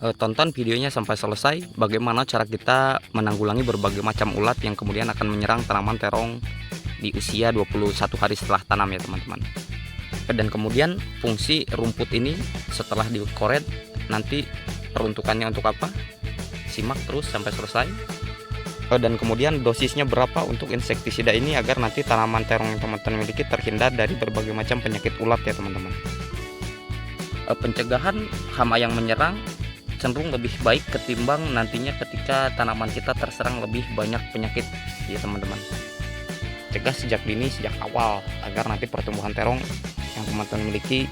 Tonton videonya sampai selesai bagaimana cara kita menanggulangi berbagai macam ulat yang kemudian akan menyerang tanaman terong di usia 21 hari setelah tanam ya teman-teman. Dan kemudian fungsi rumput ini setelah dikoret nanti peruntukannya untuk apa? Simak terus sampai selesai. Dan kemudian dosisnya berapa untuk insektisida ini agar nanti tanaman terong yang teman-teman miliki terhindar dari berbagai macam penyakit ulat ya teman-teman. Pencegahan hama yang menyerang cenderung lebih baik ketimbang nantinya ketika tanaman kita terserang lebih banyak penyakit ya teman-teman. Cegah sejak dini, sejak awal, agar nanti pertumbuhan terong yang teman-teman miliki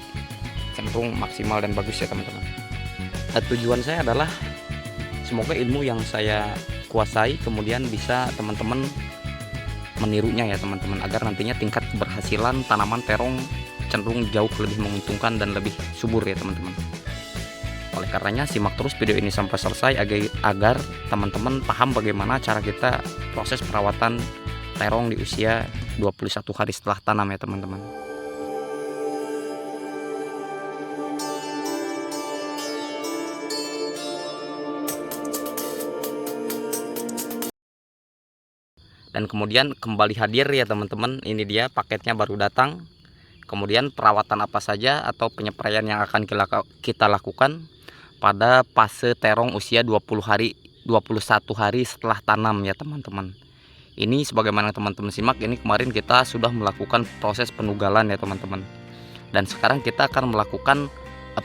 cenderung maksimal dan bagus ya teman-teman. Tujuan saya adalah semoga ilmu yang saya kuasai kemudian bisa teman-teman menirunya ya teman-teman, agar nantinya tingkat keberhasilan tanaman terong cenderung jauh lebih menguntungkan dan lebih subur ya teman-teman. Oleh karenanya simak terus video ini sampai selesai agar teman-teman paham bagaimana cara kita proses perawatan terong di usia 21 hari setelah tanam ya teman-teman. Dan kemudian kembali hadir ya teman-teman, ini dia paketnya baru datang. Kemudian perawatan apa saja atau penyepraian yang akan kita lakukan pada fase terong usia 21 hari setelah tanam ya teman-teman. Ini sebagaimana teman-teman simak, ini kemarin kita sudah melakukan proses penugalan ya teman-teman. Dan sekarang kita akan melakukan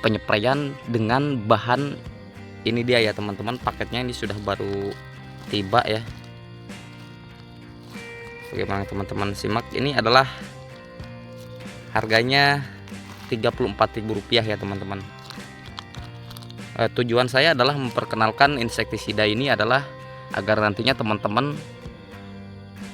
penyepraian dengan bahan ini dia ya teman-teman, paketnya ini sudah baru tiba ya. Bagaimana teman-teman simak, ini adalah harganya Rp34.000 ya teman-teman. Tujuan saya adalah memperkenalkan insektisida ini adalah agar nantinya teman-teman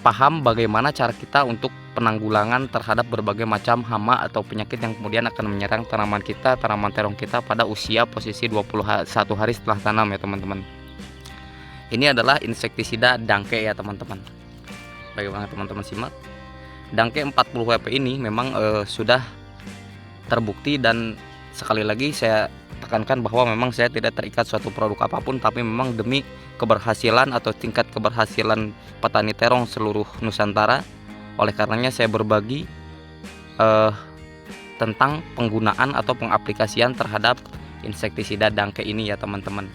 paham bagaimana cara kita untuk penanggulangan terhadap berbagai macam hama atau penyakit yang kemudian akan menyerang tanaman kita, tanaman terong kita pada usia posisi 21 hari setelah tanam ya teman-teman. Ini adalah insektisida Dangke ya teman-teman. Bagaimana teman-teman simak, Dangke 40 WP ini memang sudah terbukti, dan sekali lagi saya tekankan bahwa memang saya tidak terikat suatu produk apapun, tapi memang demi keberhasilan atau tingkat keberhasilan petani terong seluruh Nusantara. Oleh karenanya saya berbagi tentang penggunaan atau pengaplikasian terhadap insektisida Dangke ini ya teman-teman.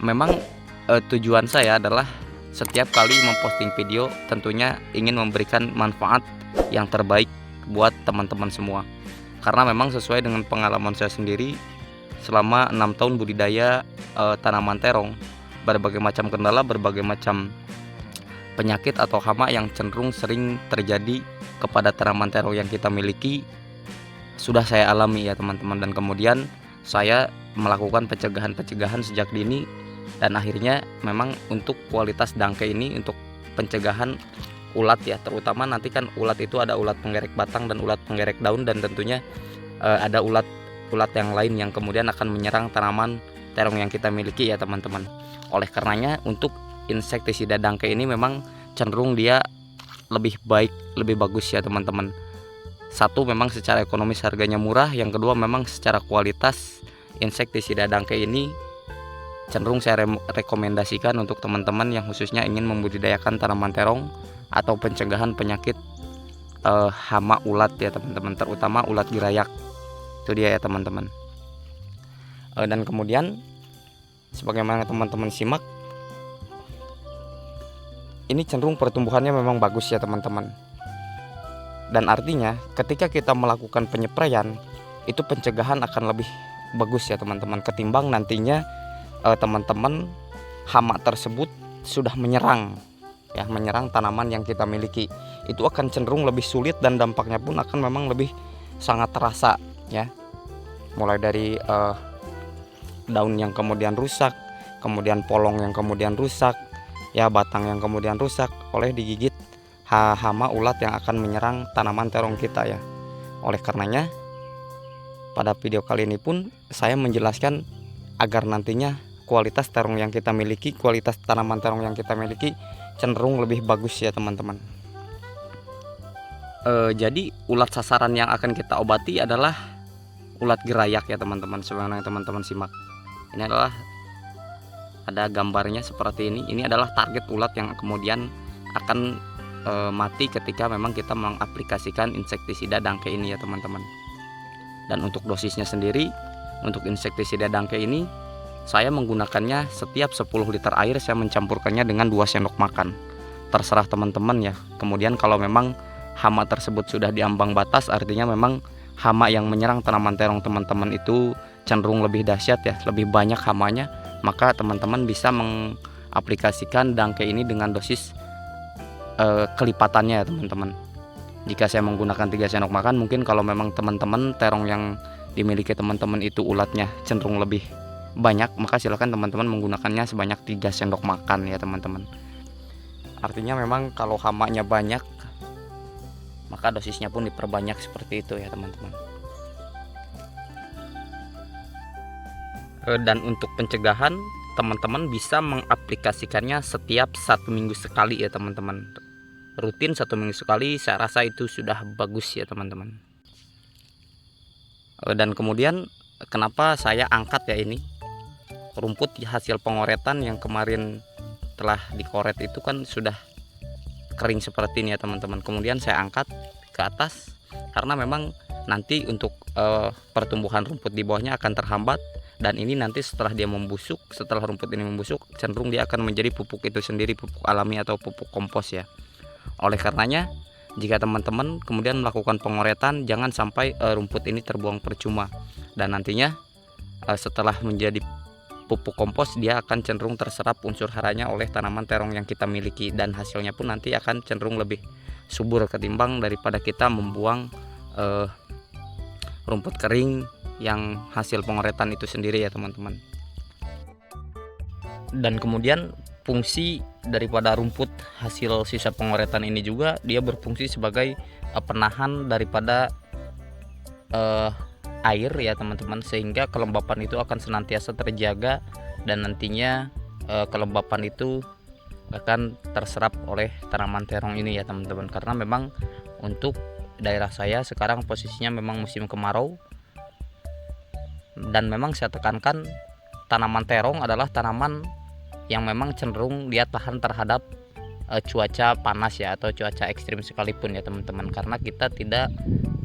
Memang tujuan saya adalah setiap kali memposting video tentunya ingin memberikan manfaat yang terbaik buat teman-teman semua. Karena memang sesuai dengan pengalaman saya sendiri selama 6 tahun budidaya tanaman terong, berbagai macam kendala, berbagai macam penyakit atau hama yang cenderung sering terjadi kepada tanaman terong yang kita miliki sudah saya alami ya teman-teman. Dan kemudian saya melakukan pencegahan sejak dini, dan akhirnya memang untuk kualitas Dangke ini untuk pencegahan ulat ya, terutama nanti kan ulat itu ada ulat penggerek batang dan ulat penggerek daun, dan tentunya ada ulat yang lain yang kemudian akan menyerang tanaman terong yang kita miliki ya teman-teman. Oleh karenanya untuk insektisida Dangke ini memang cenderung dia lebih baik, lebih bagus ya teman-teman. Satu, memang secara ekonomis harganya murah. Yang kedua, memang secara kualitas insektisida Dangke ini cenderung saya rekomendasikan untuk teman-teman yang khususnya ingin membudidayakan tanaman terong atau pencegahan penyakit hama ulat ya teman-teman, terutama ulat gerayak. Itu dia ya teman-teman. Dan kemudian sebagaimana teman-teman simak, ini cenderung pertumbuhannya memang bagus ya teman-teman. Dan artinya ketika kita melakukan penyepraian, itu pencegahan akan lebih bagus ya teman-teman, ketimbang nantinya teman-teman hama tersebut sudah menyerang tanaman yang kita miliki. Itu akan cenderung lebih sulit dan dampaknya pun akan memang lebih sangat terasa ya. Mulai dari daun yang kemudian rusak, kemudian polong yang kemudian rusak ya, batang yang kemudian rusak oleh digigit hama ulat yang akan menyerang tanaman terong kita ya. Oleh karenanya pada video kali ini pun saya menjelaskan agar nantinya kualitas terong yang kita miliki, kualitas tanaman terong yang kita miliki cenderung lebih bagus ya teman-teman. Jadi ulat sasaran yang akan kita obati adalah ulat gerayak ya teman-teman. Sebagaimana teman-teman simak, ini adalah ada gambarnya seperti ini. Ini adalah target ulat yang kemudian akan mati ketika memang kita mengaplikasikan insektisida dangke ini ya teman-teman. Dan untuk dosisnya sendiri, untuk insektisida dangke ini saya menggunakannya setiap 10 liter air saya mencampurkannya dengan 2 sendok makan. Terserah teman-teman ya. Kemudian kalau memang hama tersebut sudah di ambang batas, artinya memang hama yang menyerang tanaman terong teman-teman itu cenderung lebih dahsyat ya, lebih banyak hamanya, maka teman-teman bisa mengaplikasikan dangke ini dengan dosis kelipatannya ya teman-teman. Jika saya menggunakan 3 sendok makan, mungkin kalau memang teman-teman terong yang dimiliki teman-teman itu ulatnya cenderung lebih banyak, maka silakan teman-teman menggunakannya sebanyak 3 sendok makan ya teman-teman. Artinya memang kalau hamanya banyak, maka dosisnya pun diperbanyak seperti itu ya teman-teman. Dan untuk pencegahan, teman-teman bisa mengaplikasikannya setiap 1 minggu sekali ya teman-teman. Rutin 1 minggu sekali, saya rasa itu sudah bagus ya teman-teman. Dan kemudian kenapa saya angkat ya ini rumput hasil pengoretan yang kemarin telah dikoret itu kan sudah kering seperti ini ya teman-teman. Kemudian saya angkat ke atas karena memang nanti untuk pertumbuhan rumput di bawahnya akan terhambat, dan ini nanti setelah dia membusuk, setelah rumput ini membusuk, cenderung dia akan menjadi pupuk itu sendiri, pupuk alami atau pupuk kompos ya. Oleh karenanya, jika teman-teman kemudian melakukan pengoretan, jangan sampai rumput ini terbuang percuma, dan nantinya setelah menjadi pupuk kompos, dia akan cenderung terserap unsur haranya oleh tanaman terong yang kita miliki, dan hasilnya pun nanti akan cenderung lebih subur ketimbang daripada kita membuang rumput kering yang hasil pengoretan itu sendiri ya teman-teman. Dan kemudian fungsi daripada rumput hasil sisa pengoretan ini juga, dia berfungsi sebagai penahan daripada air ya teman-teman, sehingga kelembapan itu akan senantiasa terjaga, dan nantinya kelembapan itu akan terserap oleh tanaman terong ini ya teman-teman. Karena memang untuk daerah saya sekarang posisinya memang musim kemarau, dan memang saya tekankan tanaman terong adalah tanaman yang memang cenderung dia tahan terhadap cuaca panas ya, atau cuaca ekstrim sekalipun ya teman-teman, karena kita tidak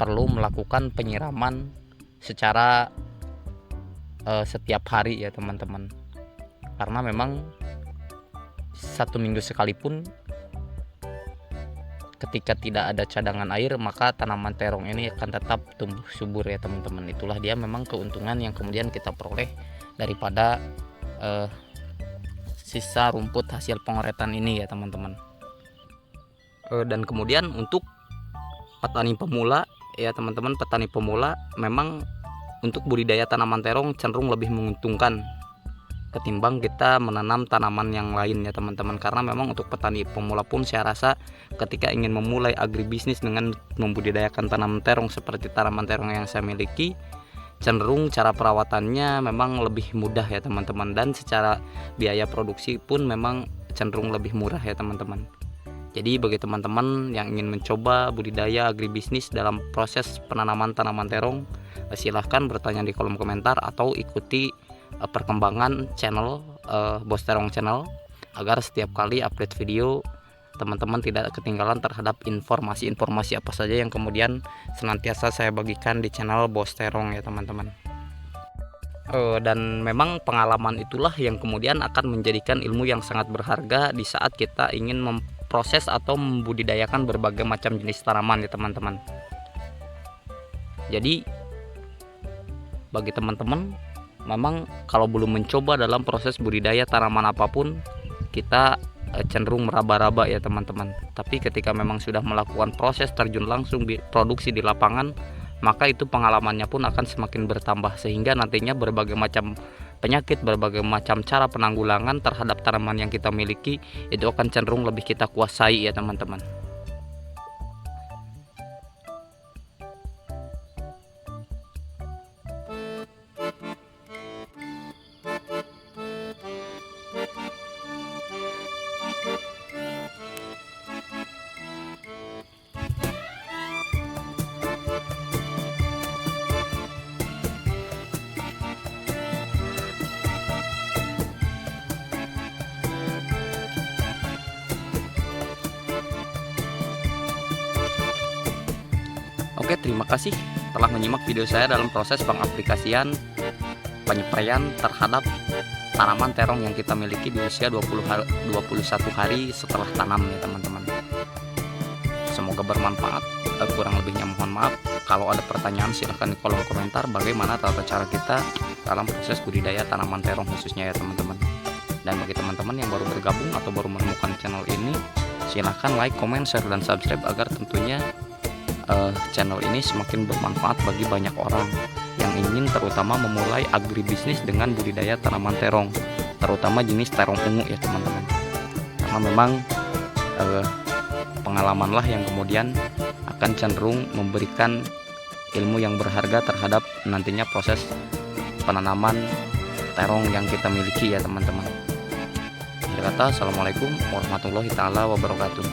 perlu melakukan penyiraman secara setiap hari ya teman-teman, karena memang 1 minggu sekalipun ketika tidak ada cadangan air, maka tanaman terong ini akan tetap tumbuh subur ya teman-teman. Itulah dia memang keuntungan yang kemudian kita peroleh daripada sisa rumput hasil pengoretan ini ya teman-teman. Dan kemudian untuk petani pemula ya teman-teman, petani pemula memang untuk budidaya tanaman terong cenderung lebih menguntungkan ketimbang kita menanam tanaman yang lain ya teman-teman. Karena memang untuk petani pemula pun saya rasa ketika ingin memulai agribisnis dengan membudidayakan tanaman terong seperti tanaman terong yang saya miliki, cenderung cara perawatannya memang lebih mudah ya teman-teman, dan secara biaya produksi pun memang cenderung lebih murah ya teman-teman. Jadi bagi teman-teman yang ingin mencoba budidaya agribisnis dalam proses penanaman tanaman terong, silahkan bertanya di kolom komentar atau ikuti perkembangan channel Bos Terong Channel, agar setiap kali update video teman-teman tidak ketinggalan terhadap informasi-informasi apa saja yang kemudian senantiasa saya bagikan di channel Bos Terong ya teman-teman. Dan memang pengalaman itulah yang kemudian akan menjadikan ilmu yang sangat berharga di saat kita ingin memproses atau membudidayakan berbagai macam jenis tanaman ya teman-teman. Jadi bagi teman-teman, memang kalau belum mencoba dalam proses budidaya tanaman apapun, kita cenderung meraba-raba ya teman-teman. Tapi ketika memang sudah melakukan proses terjun langsung produksi di lapangan, maka itu pengalamannya pun akan semakin bertambah, sehingga nantinya berbagai macam penyakit, berbagai macam cara penanggulangan terhadap tanaman yang kita miliki itu akan cenderung lebih kita kuasai ya teman-teman. Oke, terima kasih telah menyimak video saya dalam proses pengaplikasian penyepraian terhadap tanaman terong yang kita miliki di usia 21 hari setelah tanam ya teman-teman. Semoga bermanfaat. Kurang lebihnya mohon maaf. Kalau ada pertanyaan silahkan di kolom komentar bagaimana tata cara kita dalam proses budidaya tanaman terong khususnya ya teman-teman. Dan bagi teman-teman yang baru bergabung atau baru menemukan channel ini, silahkan like, comment, share, dan subscribe agar tentunya channel ini semakin bermanfaat bagi banyak orang yang ingin terutama memulai agribisnis dengan budidaya tanaman terong, terutama jenis terong ungu ya teman-teman. Karena memang pengalamanlah yang kemudian akan cenderung memberikan ilmu yang berharga terhadap nantinya proses penanaman terong yang kita miliki ya teman-teman. Akhir kata, assalamualaikum warahmatullahi taala wabarakatuh.